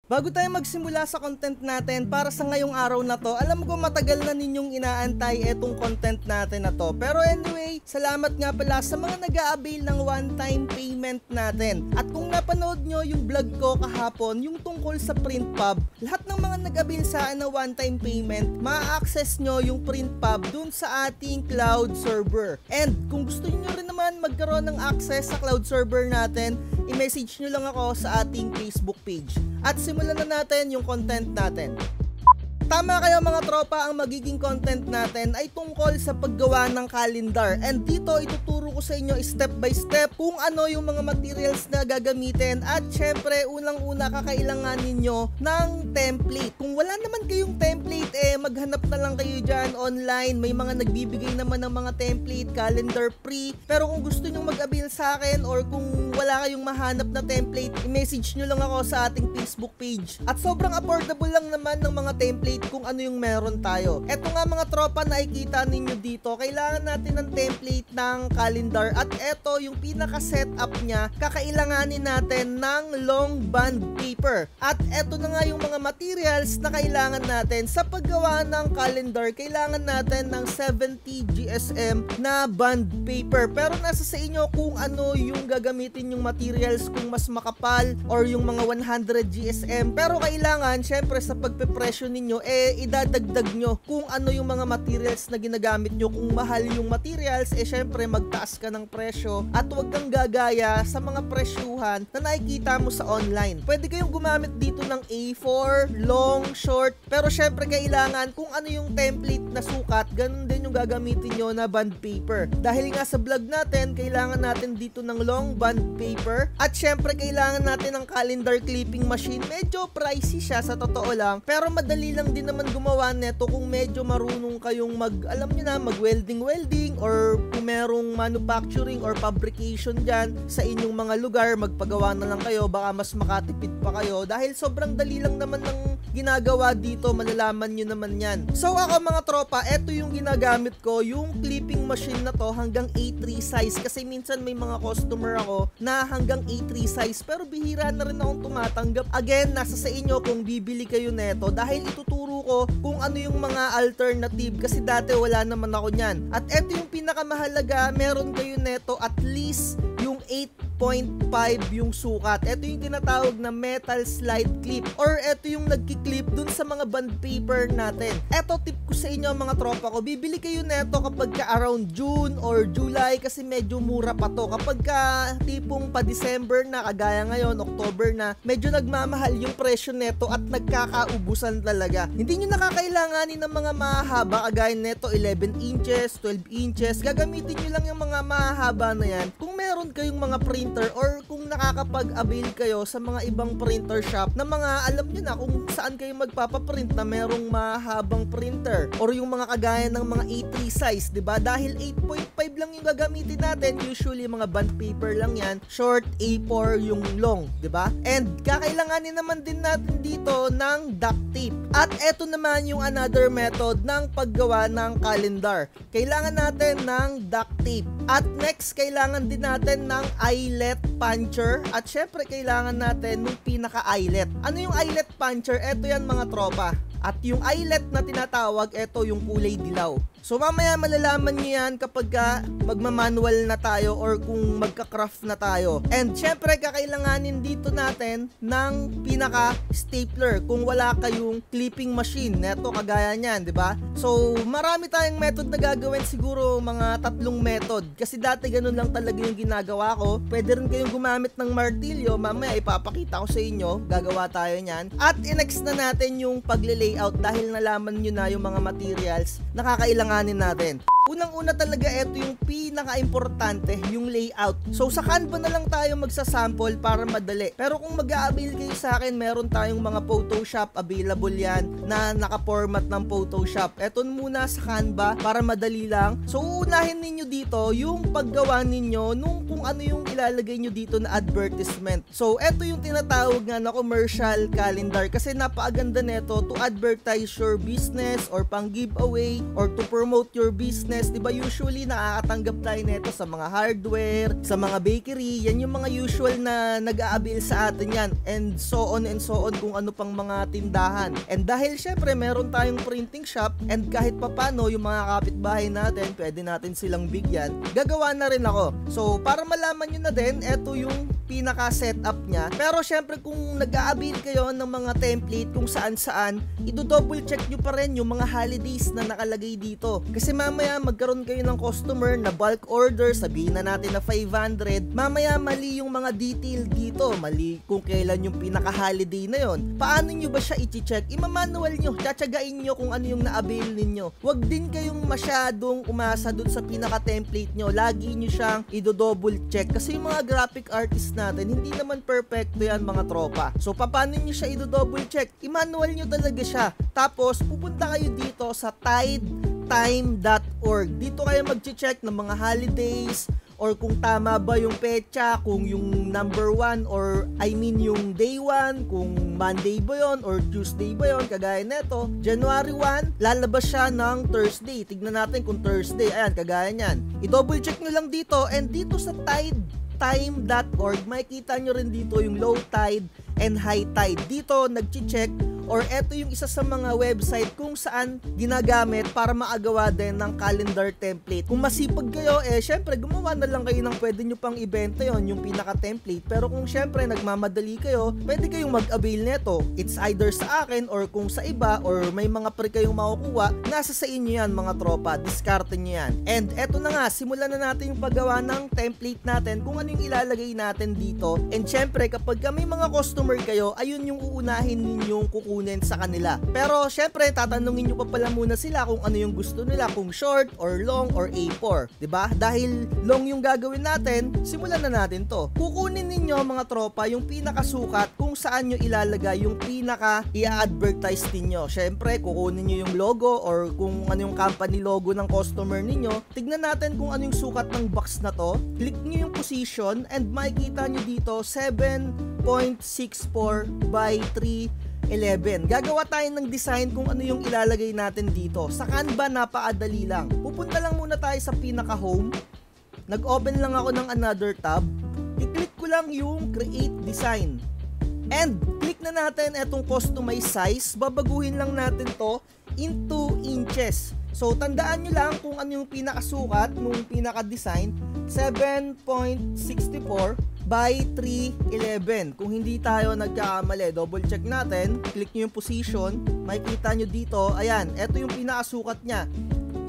Bago tayo magsimula sa content natin para sa ngayong araw na to, alam ko matagal na ninyong inaantay etong content natin na to. Pero anyway, salamat nga pala sa mga nag-a-avail ng one-time payment natin. At kung napanood nyo yung vlog ko kahapon, yung tungkol sa PrintPub, lahat ng mga nag-avail sa akin ng one-time payment, ma-access nyo yung PrintPub dun sa ating cloud server. And kung gusto nyo rin naman magkaroon ng access sa cloud server natin, i-message nyo lang ako sa ating Facebook page. At simulan na natin yung content natin. Tama kayo mga tropa, ang magiging content natin ay tungkol sa paggawa ng calendar. And dito ituturo ko sa inyo step by step kung ano yung mga materials na gagamitin. At syempre, unang-una kakailangan ninyo ng template. Kung wala naman kayong template, maghanap na lang kayo dyan online. May mga nagbibigay naman ng mga template, calendar free. Pero kung gusto nyo mag-avail sa akin or kung wala kayong mahanap na template, i-message nyo lang ako sa ating Facebook page. At sobrang affordable lang naman ng mga template kung ano yung meron tayo. Eto nga mga tropa, nakikita ninyo dito, kailangan natin ng template ng calendar at eto yung pinaka setup niya, kakailanganin natin ng long bond paper. At eto na nga yung mga materials na kailangan natin sa paggawa ng calendar. Kailangan natin ng 70 GSM na bond paper. Pero nasa sa inyo kung ano yung gagamitin yung materials, kung mas makapal or yung mga 100 GSM. Pero kailangan syempre sa pagpe-presyo ninyo idadagdag nyo kung ano yung mga materials na ginagamit nyo. Kung mahal yung materials, syempre magtaas ka ng presyo at huwag kang gagaya sa mga presyuhan na nakikita mo sa online. Pwede kayong gumamit dito ng A4, long, short, pero syempre kailangan kung ano yung template na sukat, ganun din yung gagamitin nyo na bond paper. Dahil nga sa vlog natin, kailangan natin dito ng long bond paper at syempre kailangan natin ng calendar clipping machine. Medyo pricey siya sa totoo lang, pero madali lang din naman gumawa neto kung medyo marunong kayong alam nyo na, mag-welding or kung merong manufacturing or fabrication dyan sa inyong mga lugar, magpagawa na lang kayo, baka mas makatipid pa kayo dahil sobrang dali lang naman ng ginagawa dito, malalaman nyo naman yan. So ako mga tropa, eto yung ginagamit ko, yung clipping machine na to hanggang A3 size kasi minsan may mga customer ako na hanggang A3 size pero bihira na rin akong tumatanggap. Again, nasa sa inyo kung bibili kayo neto dahil ituturo ko kung ano yung mga alternative kasi dati wala naman ako nyan. At eto yung pinakamahalaga, meron kayo neto at least yung 8.5 yung sukat. Ito yung tinatawag na metal slide clip or ito yung nagki-clip dun sa mga bond paper natin. Ito tip ko sa inyo mga tropa ko, bibili kayo neto kapag ka around June or July kasi medyo mura pa to. Kapag ka tipong pa December na, kagaya ngayon, October na, medyo nagmamahal yung presyo neto at nagkakaubusan talaga. Hindi nyo nakakailanganin ng mga mahahaba kagaya neto 11 inches, 12 inches. Gagamitin nyo lang yung mga mahahaba na yan kung meron kayong mga printer or kung nakakapag-avail kayo sa mga ibang printer shop na mga alam nyo na kung saan kayo magpapaprint na merong mahabang printer or yung mga kagaya ng mga A3 size, diba? Dahil 8.5 lang yung gagamitin natin, usually mga bond paper lang yan, short, A4 yung long, diba? And kakailanganin naman din natin dito ng duct tape. At eto naman yung another method ng paggawa ng calendar. Kailangan natin ng duct tape. At next, kailangan din natin ng eyelet puncher at syempre kailangan natin ng pinaka-eyelet. Ano yung eyelet puncher? Ito yan mga tropa. At yung eyelet na tinatawag, ito yung kulay dilaw. So mamaya malalaman nyo yan kapag magmamanual na tayo or kung magka-craft na tayo. And syempre kakailanganin dito natin ng pinaka-stapler kung wala kayong clipping machine. Neto kagaya nyan, di ba? So marami tayong method na gagawin, siguro mga 3 method. Kasi dati ganun lang talaga yung ginagawa ko. Pwede rin kayong gumamit ng martilyo. Mamaya ipapakita ko sa inyo. Gagawa tayo nyan. At i-next na natin yung pagle-layout dahil nalaman nyo na yung mga materials na kakailanganin natin. Unang-una talaga ito yung pinaka-importante, yung layout. So sa Canva na lang tayo magsasample para madali. Pero kung mag-a-avail kayo sa akin, meron tayong mga Photoshop available yan na naka-format ng Photoshop. Ito muna sa Canva para madali lang. So uunahin ninyo dito yung paggawa ninyo nung kung ano yung ilalagay nyo dito na advertisement. So ito yung tinatawag nga na commercial calendar kasi napakaganda nito to advertise your business or pang giveaway or to promote your business business, di ba usually nakakatanggap tayo nito sa mga hardware, sa mga bakery, yan yung mga usual na nag-aabil sa atin yan, and so on kung ano pang mga tindahan. And dahil syempre meron tayong printing shop, and kahit papano yung mga kapitbahay natin, pwede natin silang bigyan, gagawa na rin ako. So para malaman nyo na din, eto yung pinaka setup niya. Pero syempre kung nag-aabil kayo ng mga template kung saan i-double check nyo pa rin yung mga holidays na nakalagay dito. Kasi mamaya magkaroon kayo ng customer na bulk order, sabihin na natin na 500, mamaya mali yung mga detail dito, mali kung kailan yung pinaka-holiday na yon. Paano nyo ba siya i-check? Imamanual nyo, tsatsagain nyo kung ano yung na-avail ninyo. Huwag din kayong masyadong umasa dun sa pinaka-template nyo. Lagi nyo siyang i-double check kasi yung mga graphic artist natin, hindi naman perfecto yan mga tropa. So paano nyo siya i-double check? I-manual nyo talaga siya. Tapos pupunta kayo dito sa tidetime.org. Dito kayo mag-check ng mga holidays, or kung tama ba yung petsa, kung yung number 1 or I mean yung day 1, kung Monday ba yon or Tuesday ba yon. Kagaya neto, January 1, lalabas siya ng Thursday. Tignan natin kung Thursday. Ayan, kagaya nyan. I-double check nyo lang dito, and dito sa tidetime.org, makikita nyo rin dito yung low tide and high tide. Dito nag-check, or eto yung isa sa mga website kung saan ginagamit para maagawa din ng calendar template. Kung masipag kayo, syempre gumawa na lang kayo ng pwede nyo pang ibenta yon, yung pinaka-template. Pero kung syempre nagmamadali kayo, pwede kayong mag-avail neto. It's either sa akin or kung sa iba, or may mga pre kayong makukuha, nasa sa inyo yan mga tropa, diskarte nyo yan. And eto na nga, simulan na natin yung paggawa ng template natin, kung ano yung ilalagay natin dito. And syempre kapag may mga customer kayo, ayun yung uunahin ninyong kukunin sa kanila. Pero syempre tatanungin nyo pa pala muna sila kung ano yung gusto nila, kung short or long or A4, 'di ba? Dahil long yung gagawin natin, simulan na natin 'to. Kukunin ninyo mga tropa yung pinakasukat kung saan nyo ilalagay yung pinaka i-advertise ninyo. Syempre kukunin nyo yung logo or kung ano yung company logo ng customer ninyo. Tignan natin kung ano yung sukat ng box na 'to. Click nyo yung position and makikita nyo dito 7.64 by 311. Gagawa tayo ng design kung ano yung ilalagay natin dito. Sa Canva, napakadali lang. Pupunta lang muna tayo sa pinaka-home. Nag-open lang ako ng another tab. I-click ko lang yung Create Design. And click na natin itong Customize Size. Babaguhin lang natin to into inches. So, tandaan nyo lang kung ano yung pinakasukat nung pinaka-design. 7.64 by 311. Kung hindi tayo nagkakamali, double check natin, click nyo yung position, makikita nyo dito, ayan, eto yung pinakasukat nya.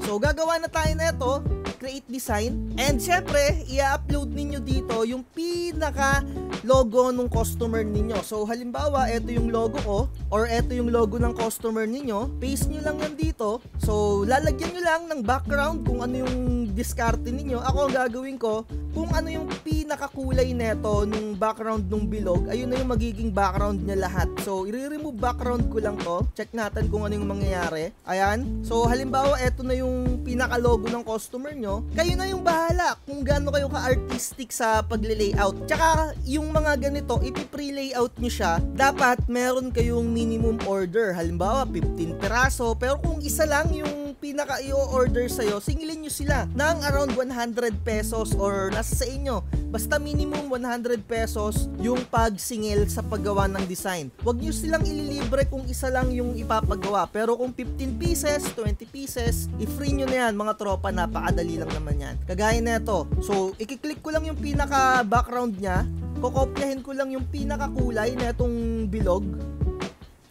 So gagawa na tayo na ito, create design, and syempre i-upload ninyo dito yung pinaka logo ng customer ninyo. So halimbawa, ito yung logo ko, or ito yung logo ng customer ninyo, paste nyo lang yan dito. So lalagyan nyo lang ng background kung ano yung diskarte ninyo. Ako ang gagawin ko, kung ano yung pinakakulay neto nung background nung bilog, ayun na yung magiging background niya lahat. So i-remove background ko lang to, check natin kung ano yung mangyayari. Ayan, so halimbawa eto na yung pinaka-logo ng customer nyo, kayo na yung bahala kung gaano kayo ka-artistic sa pagle-layout. Tsaka yung mga ganito, ipi-pre-layout nyo siya, dapat meron kayong minimum order. Halimbawa 15 peraso, pero kung isa lang yung pinaka i-order sa'yo, singilin nyo sila ng around 100 pesos or nasa sa inyo. Basta minimum 100 pesos yung pagsingil sa paggawa ng design. Huwag nyo silang ililibre kung isa lang yung ipapagawa. Pero kung 15 pieces, 20 pieces, i-free nyo na yan mga tropa, napakadali lang naman yan. Kagaya na ito. So, ikiklik ko lang yung pinaka background nya, kokopyahin ko lang yung pinaka kulay na itong bilog,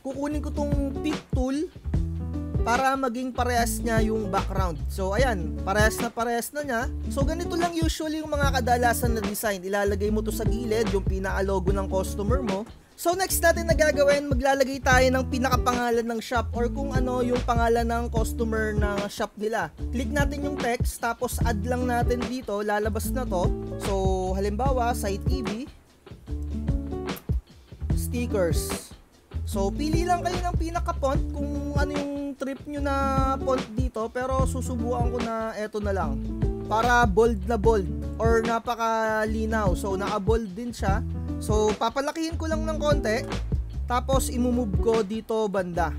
kukunin ko tong pick tool para maging parehas niya yung background. So ayan, parehas na niya. So ganito lang usually yung mga kadalasan na design. Ilalagay mo to sa gilid, yung pinaka-logo ng customer mo. So next natin na gagawin, maglalagay tayo ng pinakapangalan ng shop or kung ano yung pangalan ng customer na shop nila. Click natin yung text, tapos add lang natin dito, lalabas na to. So halimbawa, Site TV, stickers. So, pili lang kayo ng pinaka-font kung ano yung trip nyo na font dito, pero susubukan ko na eto na lang. Para bold na bold or napakalinaw. So, naka-bold din siya. So, papalakihin ko lang ng konti, tapos imumove ko dito banda.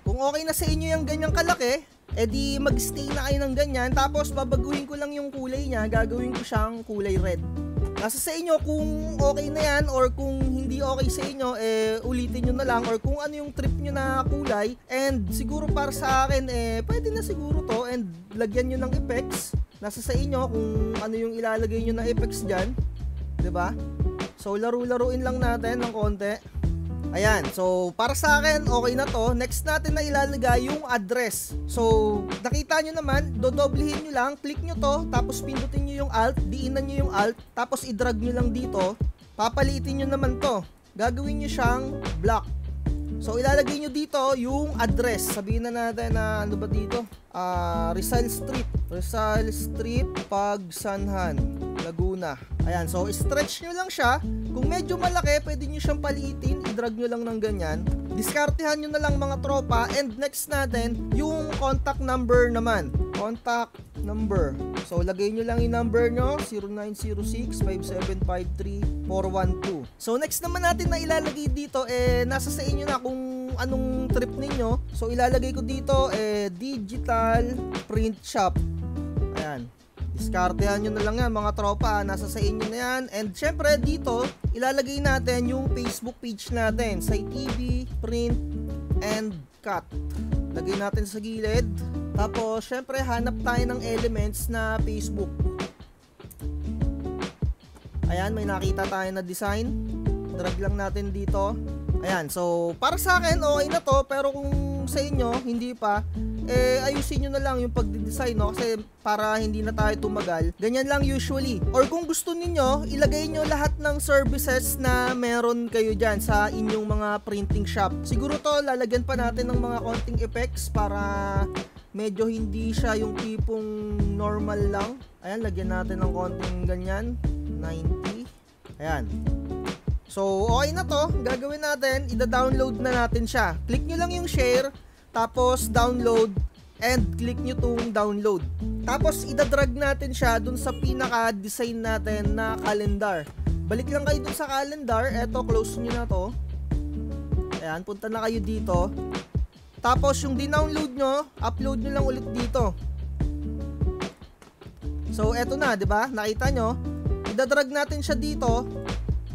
Kung okay na sa inyo yung ganyang kalaki, di magstay na kayo ng ganyan. Tapos babaguhin ko lang yung kulay niya, gagawin ko siyang kulay red. Nasa sa inyo kung okay na yan or kung hindi okay sa inyo, ulitin nyo na lang or kung ano yung trip nyo na kulay. And siguro para sa akin, pwede na siguro to and lagyan nyo ng effects. Nasa sa inyo kung ano yung ilalagay nyo na effects dyan, 'di ba? So laro-laruin lang natin ng konti. Ayan, so para sa akin okay na to. Next natin na ilalagay yung address. So nakita nyo naman, dodoblehin nyo lang, click nyo to, tapos pindutin nyo yung alt, diinan nyo yung alt, tapos i-drag nyo lang dito, papaliitin nyo naman to, gagawin nyo siyang block. So ilalagay nyo dito yung address. Sabihin na natin na ano ba dito, Rizal Street, Pagsanhan, Laguna. Ayan, so stretch nyo lang siya. Kung medyo malaki, pwede nyo siyang paliitin, i-drag nyo lang ng ganyan. Diskartehan nyo na lang mga tropa. And next natin, yung contact number naman. Contact number. So lagay nyo lang yung number nyo, 0906-5753-412. So next naman natin na ilalagay dito, nasa sa inyo na kung anong trip ninyo. So ilalagay ko dito, digital print shop. Ayan. Diskartehan nyo na lang yan mga tropa, nasa sa inyo na yan. And syempre dito, ilalagay natin yung Facebook page natin, Sai TV, Print, and Cut. Lagay natin sa gilid. Tapos syempre hanap tayo ng elements na Facebook. Ayan, may nakita tayo na design. Drag lang natin dito. Ayan, so para sa akin okay na to, pero kung sa inyo hindi pa, ayusin nyo na lang yung pagdidesign, no? Kasi para hindi na tayo tumagal, ganyan lang usually. Or kung gusto ninyo, ilagay nyo lahat ng services na meron kayo dyan sa inyong mga printing shop. Siguro to, lalagyan pa natin ng mga konting effects para medyo hindi siya yung tipong normal lang. Ayan, lagyan natin ng konting ganyan, 90. Ayan. So, okay na to. Gagawin natin, ida-download na natin siya. Click nyo lang yung share, tapos download, and click nyo tong download. Tapos ida-drag natin siya dun sa pinaka-design natin na calendar. Balik lang kayo dun sa calendar. Eto, close nyo na to. Ayan, punta na kayo dito. Tapos yung dinownload nyo, upload nyo lang ulit dito. So eto na, 'di ba? Nakita nyo? Ida-drag natin siya dito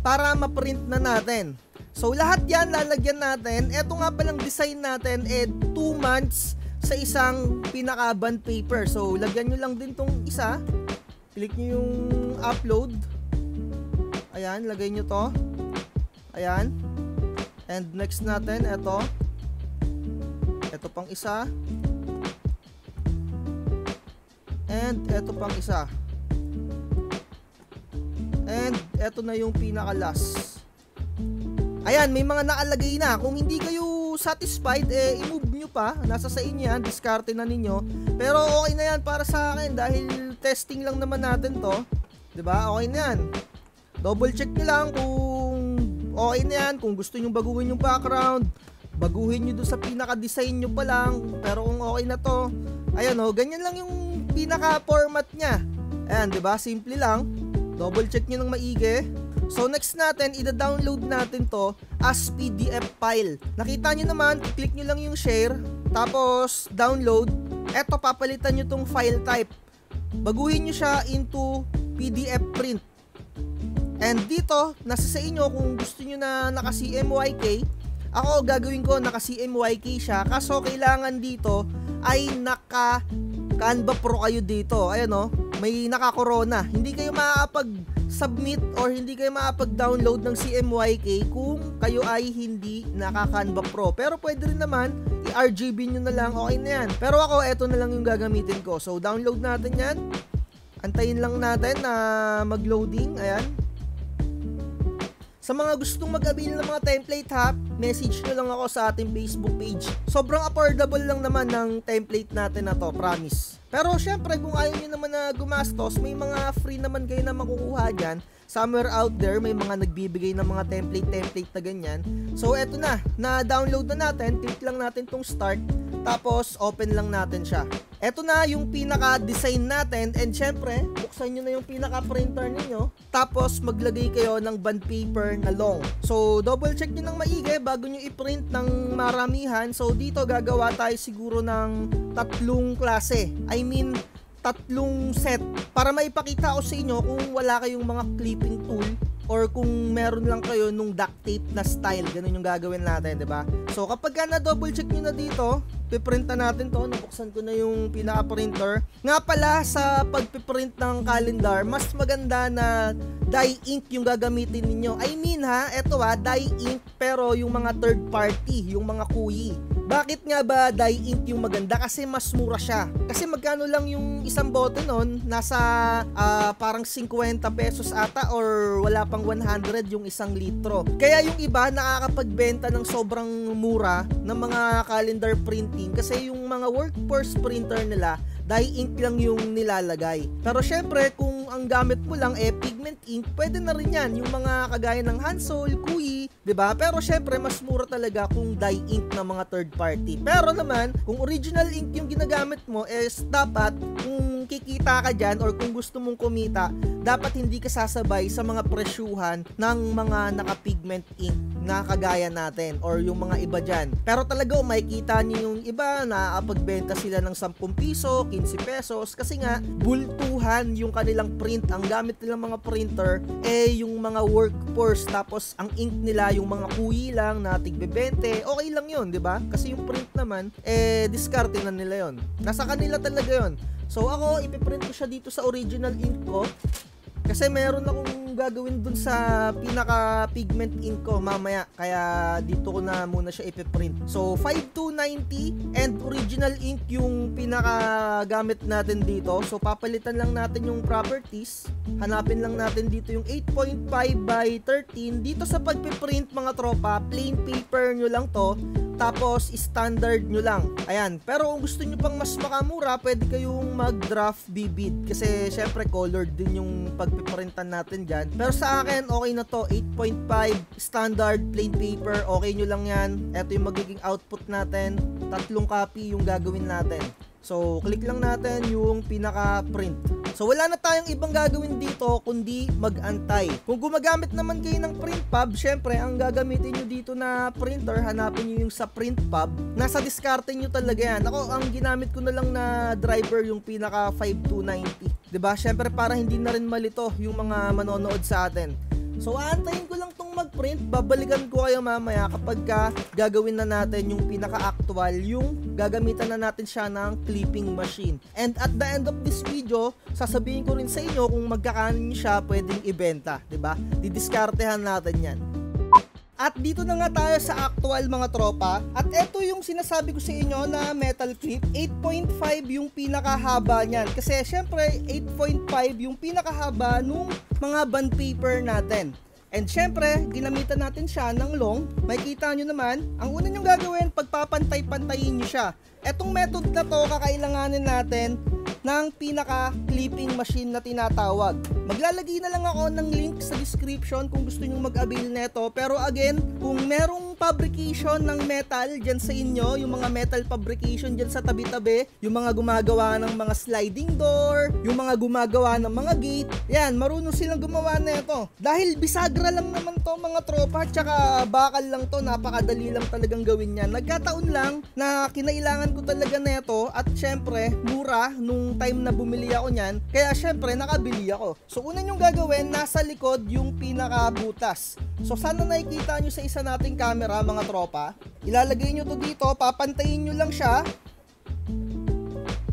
para ma-print na natin. So lahat yan lalagyan natin. Eto nga palang design natin 2 months sa isang pinaka-bond paper. So lagyan nyo lang din tong isa. Click nyo yung upload. Ayan, lagay nyo to. Ayan. And next natin, eto. Eto pang isa. And eto pang isa. And eto na yung pinaka-last. Ayan, may mga nakalagay na. Kung hindi kayo satisfied, i-move nyo pa. Nasa sa inyo yan, diskarte na ninyo. Pero okay na yan para sa akin dahil testing lang naman natin to. 'Di ba? Okay na yan. Double check nyo lang kung okay na yan. Kung gusto nyo baguhin yung background, baguhin nyo doon sa pinaka-design nyo pa lang. Pero kung okay na to, ayan o, ganyan lang yung pinaka-format nya. Ayan, 'di ba? Simple lang. Double check nyo ng maigi. So next natin, ida-download natin to as PDF file. Nakita nyo naman, click nyo lang yung share, tapos download. Eto, papalitan nyo tong file type. Baguhin nyo siya into PDF print. And dito, nasa sa inyo kung gusto nyo na naka-CMYK. Ako, gagawin ko naka-CMYK siya. Kaso kailangan dito ay naka-Canva Pro kayo dito. Ayan o, may naka-corona. Hindi kayo makakapag-submit or hindi kayo makakapag-download ng CMYK kung kayo ay hindi naka-Canva Pro. Pero pwede rin naman, i-RGB nyo na lang, okay na yan. Pero ako, eto na lang yung gagamitin ko. So, download natin yan. Antayin lang natin na mag-loading. Ayan. Sa mga gustong mag-avail ng mga template ha, message nyo lang ako sa ating Facebook page. Sobrang affordable lang naman ng template natin na to, promise. Pero syempre kung ayaw nyo naman na gumastos, may mga free naman kayo na makukuha dyan. Somewhere out there, may mga nagbibigay ng mga template na ganyan. So eto na, na-download na natin, click lang natin tong start. tapos open lang natin siya. Eto na yung pinaka-design natin, and syempre, buksan nyo na yung pinaka-printer ninyo, tapos maglagay kayo ng bond paper na long. So, double check nyo ng maigi bago nyo i-print ng maramihan. So, dito gagawa tayo siguro ng 3 klase. I mean, 3 set para maipakita ko sa inyo kung wala kayong mga clipping tool or kung meron lang kayo nung duct tape na style. Ganun yung gagawin natin, 'di ba? So kapag na double check niyo na dito, piprinta natin 'to. Nabuksan ko na yung pinaka-printer. Nga pala, sa pagpiprint ng calendar, mas maganda na dye ink yung gagamitin ninyo. I mean eto dye ink, pero yung mga third party, yung mga kuyi. Bakit nga ba dye ink yung maganda? Kasi mas mura siya. Kasi magkano lang yung isang bote nun? Nasa parang 50 pesos ata, or wala pang 100 yung 1 litro. Kaya yung iba nakakapagbenta ng sobrang mura ng mga calendar printing kasi yung mga workforce printer nila, dye ink lang yung nilalagay. Pero syempre, kung ang gamit mo lang pigment ink, pwede na rin yan. Yung mga kagaya ng Hansol, Kuyi, 'di ba? Pero syempre, mas mura talaga kung dye ink ng mga third party. Pero naman, kung original ink yung ginagamit mo, dapat kung kikita ka dyan or kung gusto mong kumita, dapat hindi ka sasabay sa mga presyuhan ng mga naka-pigment ink na kagaya natin or yung mga iba dyan. Pero talaga makikita niyo yung iba na pagbenta sila ng 10 piso, 15 pesos kasi nga bultuhan yung kanilang print. Ang gamit nilang mga printer yung mga workforce, tapos ang ink nila yung mga kuyi lang na tig-20. Okay lang yun, di ba? Kasi yung print naman diskarte na nila yon. Nasa kanila talaga yon. So ako, ipiprint ko siya dito sa original ink ko. Kasi meron akong gagawin dun sa pinaka pigment ink ko mamaya, kaya dito ko na muna siya ipiprint. So 5290 and original ink yung pinaka gamit natin dito. So papalitan lang natin yung properties. Hanapin lang natin dito yung 8.5 by 13. Dito sa pagpiprint mga tropa, plain paper nyo lang to, tapos standard nyo lang. Ayan. Pero kung gusto nyo pang mas makamura, pwede kayong mag-draft bibid. Kasi syempre colored din yung pagpiprintan natin dyan. Pero sa akin, okay na to. 8.5 standard plain paper. Okay nyo lang yan. Ito yung magiging output natin. 3 copy yung gagawin natin. So, click lang natin yung pinaka-print. So, wala na tayong ibang gagawin dito kundi mag-antay. Kung gumagamit naman kayo ng print pub, syempre, ang gagamitin nyo dito na printer, hanapin nyo yung sa print pub. Nasa diskarte nyo talaga yan. Ako, ang ginamit ko na lang na driver yung pinaka 5290. Diba? Syempre, para hindi na rin malito yung mga manonood sa atin. So, aantayin ko lang tong mag-print. Babalikan ko kayo mamaya kapag gagawin na natin yung pinaka-actual, yung gagamitan na natin siya ng clipping machine. And at the end of this video, sasabihin ko rin sa inyo kung magkakanin siya pwedeng ibenta, 'di ba? Didiskartehan natin 'yan. At dito na nga tayo sa actual mga tropa. At eto yung sinasabi ko sa inyo na metal clip. 8.5 yung pinakahaba niyan. Kasi syempre 8.5 yung pinakahaba nung mga bond paper natin. And syempre, ginamitan natin siya ng long. Makikita nyo naman, ang una nyong gagawin, pagpapantay-pantayin nyo siya. Etong method na to, kakailanganin natin ng pinaka-clipping machine na tinatawag. Maglalagay na lang ako ng link sa description kung gusto nyo mag-avail neto. Pero again, kung merong fabrication ng metal dyan sa inyo, yung mga metal fabrication dyan sa tabi-tabi, yung mga gumagawa ng mga sliding door, yung mga gumagawa ng mga gate, yan, marunong silang gumawa neto. Dahil bisagra lang naman to mga tropa, tsaka bakal lang to, napakadali lang talagang gawin yan. Nagkataon lang na kinailangan ko talaga neto, at syempre, mura nung time na bumili ako nyan, kaya syempre nakabili ako. So una nyong gagawin, nasa likod yung pinakabutas. So sana nakikita nyo sa isa nating camera mga tropa. Ilalagay nyo to dito, papantayin nyo lang siya.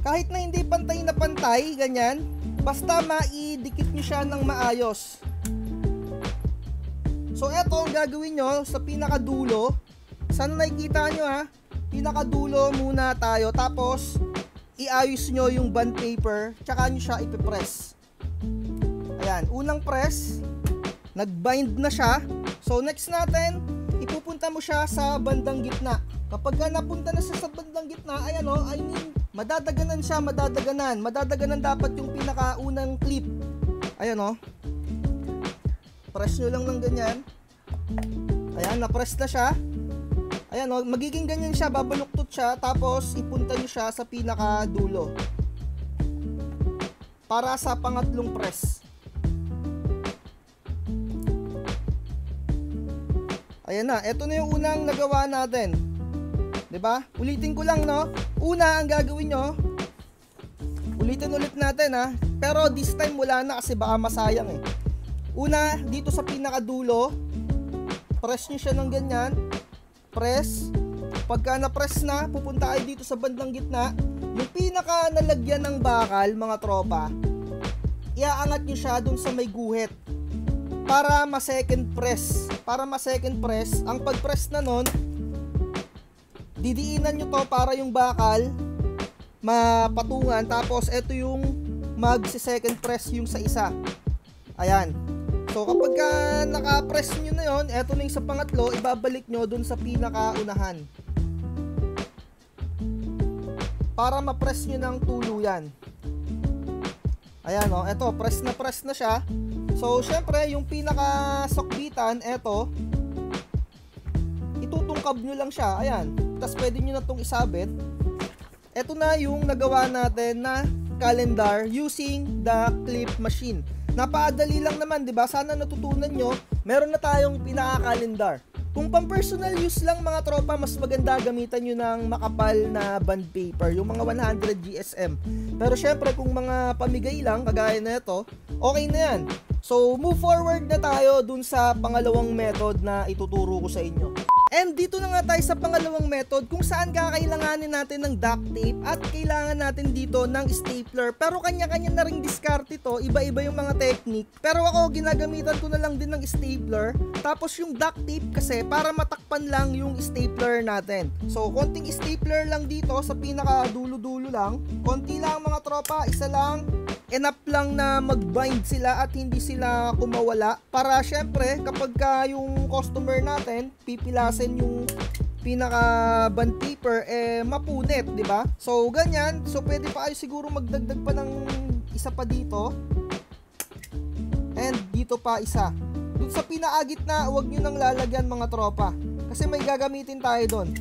Kahit na hindi pantay na pantay, ganyan, basta maidikit nyo siya ng maayos. So eto ang gagawin nyo sa pinakadulo. Sana nakikita nyo pinakadulo muna tayo, tapos iayos nyo yung bond paper, tsaka nyo siya ipipress. Ayan, unang press, nag-bind na siya. So next natin, ipupunta mo siya sa bandang gitna. Kapag napunta na siya sa bandang gitna, ayan I mean, madadaganan siya, madadaganan dapat yung pinakaunang clip. Ayan press nyo lang ng ganyan. Ayan, na-press na siya. Ayan o, magiging ganyan siya, babaluktot siya, tapos ipunta nyo siya sa pinaka dulo. Para sa pangatlong press. Ayan na, eto na yung unang nagawa natin. 'Di ba? Ulitin ko lang, no? Una, ang gagawin nyo, ulitin ulit natin, ha. Pero this time wala na kasi baka masayang eh. Una, dito sa pinakadulo, press nyo siya ng ganyan. Press. Pagka na-press na, pupunta kayo dito sa bandang gitna. Yung pinaka nalagyan ng bakal, mga tropa, iaangat nyo siya dun sa may guhit para ma-second press. Para ma-second press, ang pag-press na nun, didiinan nyo to para yung bakal mapatungan. Tapos ito yung mag-second press yung sa isa. Ayan. So kapag naka-press nyo na yon, eto na yung sa pangatlo, ibabalik nyo dun sa pinaka-unahan. Para ma-press nyo ng tuluyan. Ayan o, eto, press na siya. So syempre, yung pinaka-sokbitan, eto, itutungkab nyo lang siya. Ayan. Tapos pwede nyo na itong isabit. Eto na yung nagawa natin na calendar using the clip machine. Napaadali lang naman, 'di ba? Sana natutunan nyo. Meron na tayong pinaka-calendar. Kung pang-personal use lang, mga tropa, mas maganda gamitan nyo ng makapal na bond paper, yung mga 100 GSM. Pero syempre, kung mga pamigay lang, kagaya na ito, okay na yan. So, move forward na tayo dun sa pangalawang method na ituturo ko sa inyo. And dito na nga tayo sa pangalawang method kung saan kakailanganin natin ng duct tape at kailangan natin dito ng stapler. Pero kanya-kanya na ring diskarte to, iba-iba yung mga technique. Pero ako, ginagamitan ko na lang din ng stapler. Tapos yung duct tape kasi para matakpan lang yung stapler natin. So, konting stapler lang dito sa pinaka dulo-dulo lang. Konti lang mga tropa, isa lang. Enough lang na mag-bind sila at hindi sila kumawala. Para syempre, kapag yung customer natin, pipilasin yung pinaka bond paper, mapunit, di ba? So, ganyan. So, pwede pa kayo siguro magdagdag pa ng isa pa dito. And dito pa isa. Dun sa pinaagit na, huwag nyo nang lalagyan mga tropa. Kasi may gagamitin tayo doon.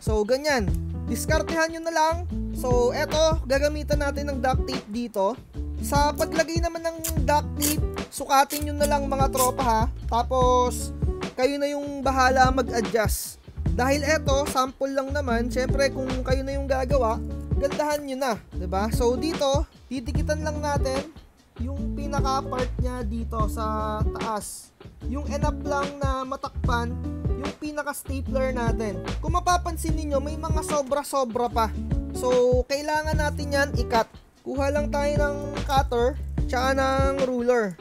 So, ganyan. Diskartehan nyo na lang. So, eto, gagamitan natin ng duct tape dito. Sa paglagay naman ng duct tape, sukatin nyo na lang mga tropa ha. Tapos, kayo na yung bahala mag-adjust. Dahil eto, sample lang naman. Syempre, kung kayo na yung gagawa, gandahan nyo na, 'di ba? So, dito, didikitan lang natin yung pinaka-part niya dito sa taas. Yung enough lang na matakpan yung pinaka-stapler natin. Kung mapapansin niyo, may mga sobra-sobra pa. So, kailangan natin yan i-cut. Kuha lang tayo ng cutter tsaka ng ruler.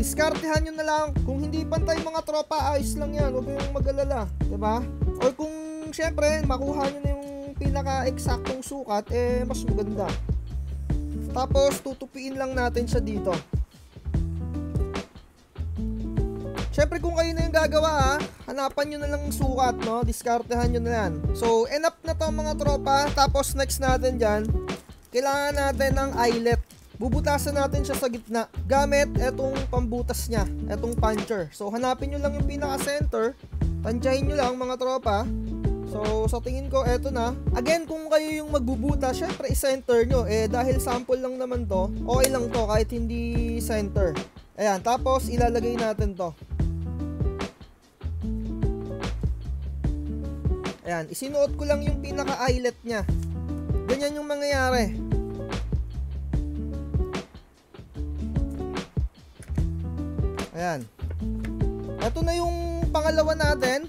Diskartehan nyo na lang. Kung hindi pantay mga tropa, ayos lang yan. Huwag kayong mag-alala, diba? Or kung syempre makuha nyo na yung pinaka-eksaktong sukat, mas maganda. Tapos tutupiin lang natin siya dito. Syempre kung kayo na yung gagawa hanapan nyo na lang yung sukat, no? Diskartehan nyo na yan. So enough na to mga tropa. Tapos next natin dyan, kailangan natin ng eyelet. Bubutasan natin siya sa gitna gamit etong pambutas niya, etong puncher. So hanapin nyo lang yung pinaka-center, tansyahin nyo lang mga tropa. So sa tingin ko eto na. Again, kung kayo yung magbubuta, syempre i-center nyo. Dahil sample lang naman to, okay lang to kahit hindi center. Ayan, tapos ilalagay natin to. Ayan, isinuot ko lang yung pinaka-eyelet nya. Ganyan yung mangyayari. Ayan. Ito na yung pangalawa natin.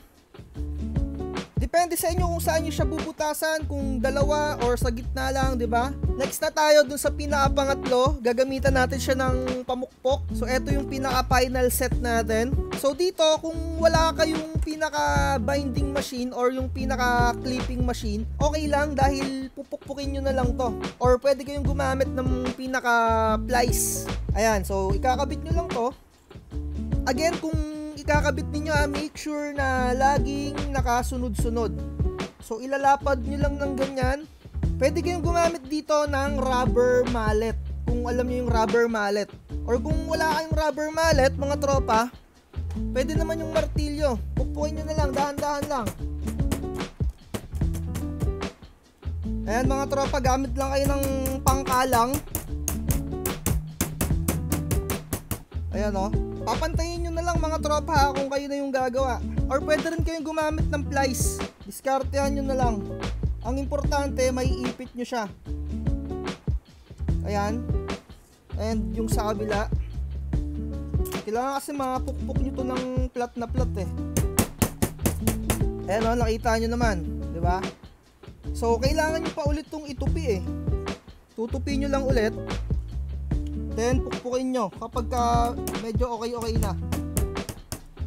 Depende sa inyo kung saan nyo siya bubutasan, kung dalawa or sa gitna lang, di ba? Next na tayo dun sa pinaka-pangatlo. Gagamitan natin siya ng pamukpok. So, ito yung pinaka-final set natin. So, dito, kung wala kayong pinaka-binding machine or yung pinaka-clipping machine, okay lang dahil pupukpukin nyo na lang to. Or pwede kayong gumamit ng pinaka-plies. Ayan, so, ikakabit nyo lang to. Again, kung ikakabit niyo, make sure na laging nakasunod-sunod. So, ilalapad nyo lang ng ganyan. Pwede kayong gumamit dito ng rubber mallet. Kung alam niyo yung rubber mallet. Or kung wala kayong rubber mallet, mga tropa, pwede naman yung martilyo. Pukpukin nyo na lang, dahan-dahan lang. Ayan mga tropa, gamit lang kayo ng pangkalang. Ayan o. Papantayin nyo na lang mga tropa ha, kung kayo na yung gagawa. Or pwede rin kayong gumamit ng plies. Diskartehan nyo na lang. Ang importante, may ipit nyo siya. Ayan. And yung sa kabila. Kailangan kasi mapukpok nyo to ng plat na plat eh. Ayan o, nakita nyo naman. Diba? So, kailangan nyo pa ulit tong itupi eh. Tutupi nyo lang ulit. Then, pukpukin nyo kapag medyo okay na.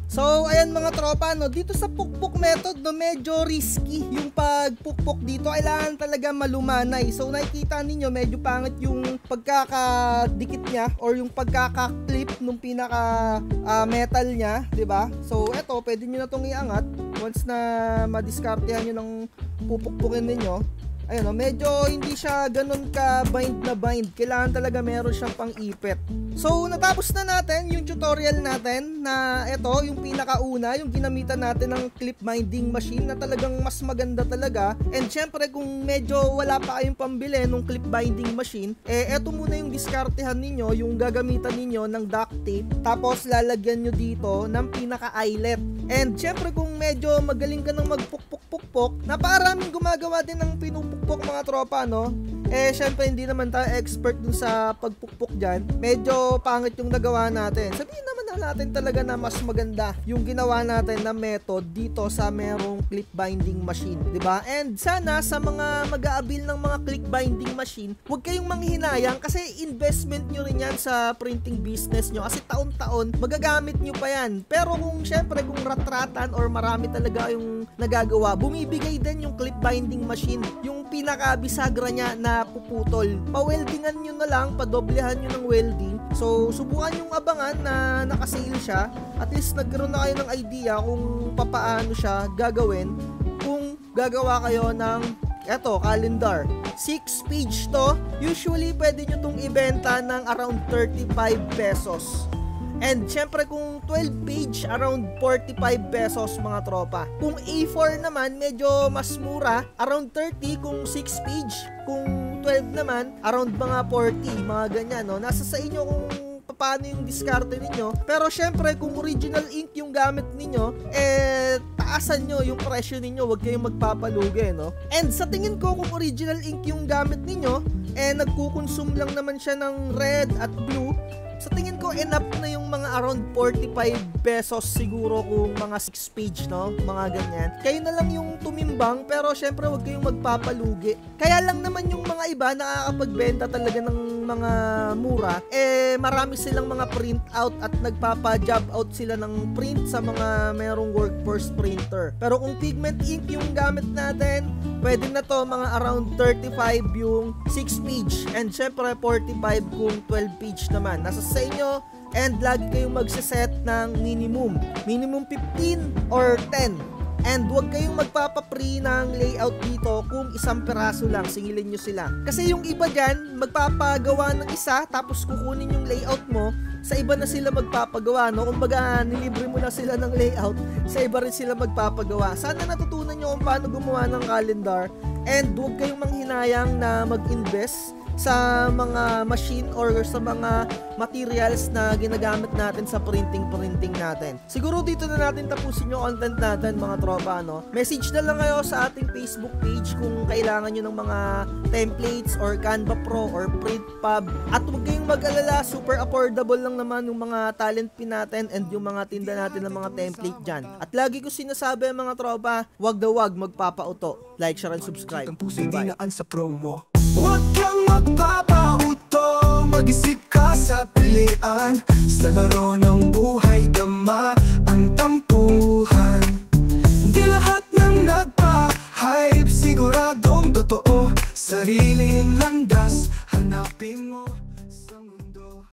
So, ayan mga tropa, no, dito sa pukpok method, no, medyo risky yung pagpukpok dito. Kailangan talaga malumanay. So, nakikita ninyo, medyo pangit yung pagkakadikit niya or yung pagkakaklip nung pinaka metal niya, 'di ba? So, eto, pwede niyo na tong iangat once na madiskartehan niyo ng pupukpukin ninyo. Ayun, no, medyo hindi siya ganun ka bind na bind. Kailangan talaga meron siyang pang-ipit. So, natapos na natin yung tutorial natin na ito, yung pinakauna, yung ginamitan natin ng clip binding machine na talagang mas maganda talaga. And syempre, kung medyo wala pa kayong pambili ng clip binding machine, eto muna yung diskartehan ninyo, yung gagamitan ninyo ng duct tape. Tapos, lalagyan nyo dito ng pinaka-eyelet. And syempre, kung medyo magaling ka ng magpukpuk-pukpok, naparaming gumagawa din ng pinupukpok mga tropa, no? Syempre hindi naman tayo expert dun sa pagpukpok dyan. Medyo pangit yung nagawa natin. Sabihin naman na natin talaga na mas maganda yung ginawa natin na method dito sa merong clip binding machine, diba? And sana sa mga mag-aabil ng mga clip binding machine, huwag kayong manghinayang kasi investment nyo rin yan sa printing business nyo kasi taon-taon magagamit nyo pa yan. Pero kung syempre kung ratratan or marami talaga yung nagagawa, bumibigay din yung clip binding machine, yung pinaka-bisagra niya na puputol. Pa-weldingan nyo na lang, padoblehan nyo ng welding. So, subukan yung abangan na nakasale siya. At least nagkaroon na kayo ng idea kung papaano siya gagawin kung gagawa kayo ng eto, calendar. 6 page to. Usually, pwede nyo tong ibenta ng around 35 pesos. And syempre kung 12 page, around 45 pesos mga tropa. Kung A4 naman, medyo mas mura, around 30 kung 6 page. Kung 12 naman, around mga 40, mga ganyan, no? Nasa sa inyo kung paano yung diskarte ninyo. Pero syempre kung original ink yung gamit ninyo, taasan nyo yung presyo ninyo, huwag kayong magpapalugi, no? And sa tingin ko kung original ink yung gamit ninyo, nagkukonsume lang naman siya ng red at blue, sa tingin ko enough na yung mga around 45 pesos siguro kung mga 6 page, no? Mga ganyan. Kayo na lang yung tumimbang, pero syempre wag kayong magpapalugi. Kaya lang naman yung mga iba nakakapagbenta talaga ng mga mura, marami silang mga print out at nagpapa-job out sila ng print sa mga merong workforce printer. Pero kung pigment ink yung gamit natin, pwede na to mga around 35 yung 6 page and syempre 45 kung 12 page naman. Nasa sa inyo, and lagi kayong magsiset ng minimum 15 or 10. And huwag kayong magpapapre ng layout dito kung isang peraso lang, singilin nyo sila. Kasi yung iba dyan, magpapagawa ng isa, tapos kukunin yung layout mo, sa iba na sila magpapagawa, no? Kumbaga, nilibre mo na sila ng layout, sa iba rin sila magpapagawa. Sana natutunan nyo kung paano gumawa ng calendar, and huwag kayong manghinayang na mag-invest sa mga machine or sa mga materials na ginagamit natin sa printing natin. Siguro dito na natin tapusin yung content natin mga tropa, no? Message na lang kayo sa ating Facebook page kung kailangan nyo ng mga templates or Canva Pro or Printpub. At huwag kayong mag-alala, super affordable lang naman yung mga talent pin natin and yung mga tinda natin ng mga template dyan. At lagi ko sinasabi mga tropa, wag na wag magpapauto. Like, share, and subscribe. Bye. Sa promo. Huwag kang magpapauto, mag-isip ka sa pilian. Sa laro ng buhay, dama ang tampuhan. Di lahat ng nagpa-hype, siguradong totoo. Sariling landas, hanapin mo.